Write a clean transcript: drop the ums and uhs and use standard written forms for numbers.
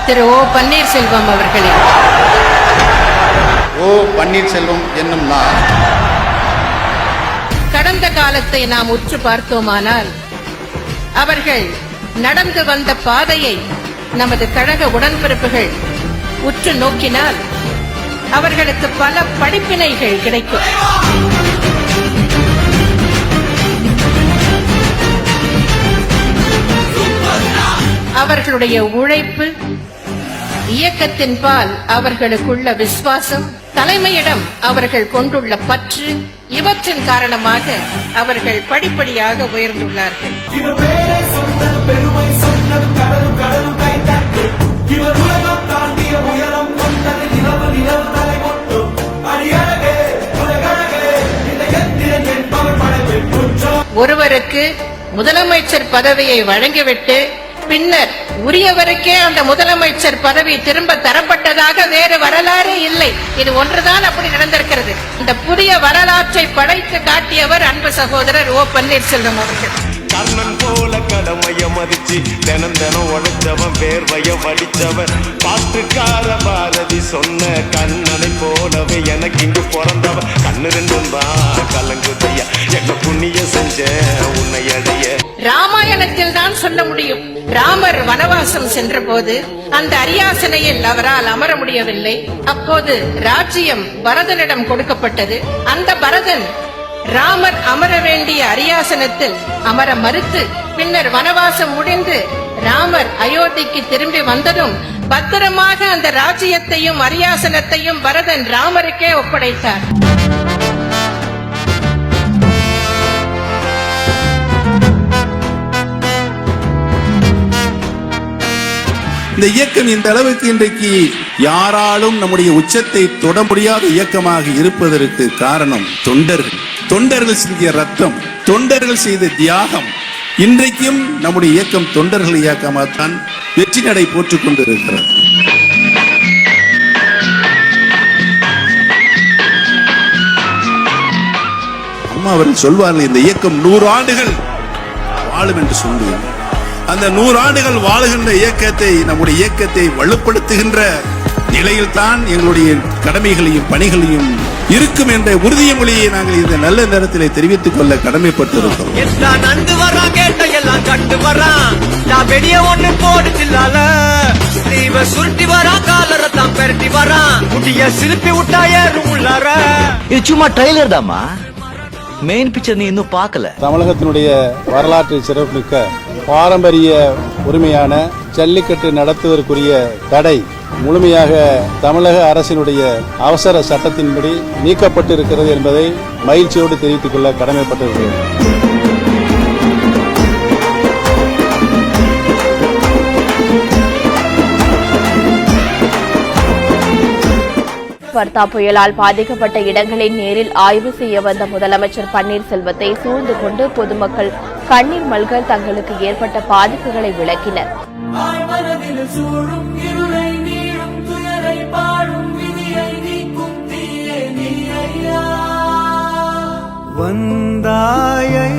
திரு ஓ பன்னீர்செல்வம் அவர்களே. ஓ பன்னீர்செல்வம் என்னும் நான் கடந்த காலத்தை நாம் உற்று பார்த்தோமானால் அவர்கள் நடந்து வந்த பாதையை நமது கழக உடன்பிறப்புகள் உற்று நோக்கினால் அவர்களுக்கு பல படிப்பினைகள் கிடைக்கும். அவர்களுடைய உழைப்பு, இயக்கத்தின் பால் அவர்களுக்குள்ள விசுவாசம், தலைமையிடம் அவர்கள் கொண்டுள்ள பற்று, இவற்றின் காரணமாக அவர்கள் படிப்படியாக உயர்ந்துள்ளார்கள். ஒருவருக்கு முதலமைச்சர் பதவியை வழங்கிவிட்டு பின்னர் உரியவருக்கே அந்த முதலமைச்சர் பதவி திரும்ப தரப்பட்டதாக வேறு வரலாறு இல்லை. இது ஒன்றுதான் அப்படி நடந்திருக்கிறது. இந்த புதிய வரலாற்றை படைத்து காட்டியவர் அன்பு சகோதரர் ஓ பன்னீர்செல்வம் அவர்கள். கண்ணன் போல கடமைய மதிச்சு தினம் தினம் உழைச்சவன், வேர்வைய வடிச்சவன், பாட்டுக்கார பாரதி சொன்ன கண்ணனை போலவே எனக்கு இங்கு பிறந்தவன். கண்ணு ரெண்டும் தான் கலங்குதையா, என்ன புண்ணிய செஞ்ச உன்னை அடைய. ராமாயணத்தில் தான் சொல்ல முடியும். ராமர் வனவாசம் சென்ற போது அந்த அரியாசனையில் அவரால் அமர முடியவில்லை. அப்போது ராஜ்யம் பரதனிடம் கொடுக்கப்பட்டது. அந்த பரதன் ராமர் அமர வேண்டிய அரியாசனத்தில் அமர மறுத்து பின்னர் வனவாசம் முடிந்து ராமர் அயோத்திக்கு திரும்பி வந்ததும் பத்திரமாக அந்த ராஜ்யத்தையும் அரியாசனத்தையும் பரதன் ராமருக்கே ஒப்படைத்தார். இந்த இயக்கம் இந்த அளவுக்கு இன்றைக்கு யாராலும் நம்முடைய உச்சத்தை தொட முடியாத இயக்கமாக இருப்பதற்கு காரணம் தொண்டர்கள் சிந்திய ரத்தம், தொண்டர்கள் செய்த தியாகம். இன்றைக்கும் நம்முடைய இயக்கம் தொண்டர்கள் இயக்கமாகத்தான் வெற்றி நடை போட்டுக் கொண்டிருக்கிறது. அம்மா அவர்கள் சொல்வார்கள், இந்த இயக்கம் 100 ஆண்டுகள் வாழும் என்று சொல்லுவாங்க. அந்த 100 ஆண்டுகள் வாழுகின்ற இயக்கத்தை, நம்முடைய இயக்கத்தை வலுப்படுத்துகின்ற நிலையில் தான் எங்களுடைய கடமைகளையும் பணிகளையும் இருக்கும் என்ற உறுதிமொழியை நாங்கள் இந்த நல்ல நேரத்திலே தெரிவித்துக் கொள்ள கடமைப்பட்டிருக்கிறோம். சும்மா ட்ரைலர் தாமா, மெயின் பிக்சர் நீ இன்னும் பார்க்கல. தமிழகத்தினுடைய வரலாற்று சிறப்புமிக்க பாரம்பரிய உரிமையான ஜல்லிக்கட்டு நடத்துவதற்குரிய தடை முழுமையாக தமிழக அரசினுடைய அவசர சட்டத்தின்படி நீக்கப்பட்டிருக்கிறது என்பதை மகிழ்ச்சியோடு தெரிவித்துக் கொள்ள கடமைப்பட்டிருக்கிறேன். வர்தா புயலால் பாதிக்கப்பட்ட இடங்களை நேரில் ஆய்வு செய்ய வந்த முதலமைச்சர் பன்னீர்செல்வத்தை சூழ்ந்து கொண்டு பொதுமக்கள் கண்ணீர் மல்க தங்களுக்கு ஏற்பட்ட பாதிப்புகளை விளக்கினர். வந்தாயை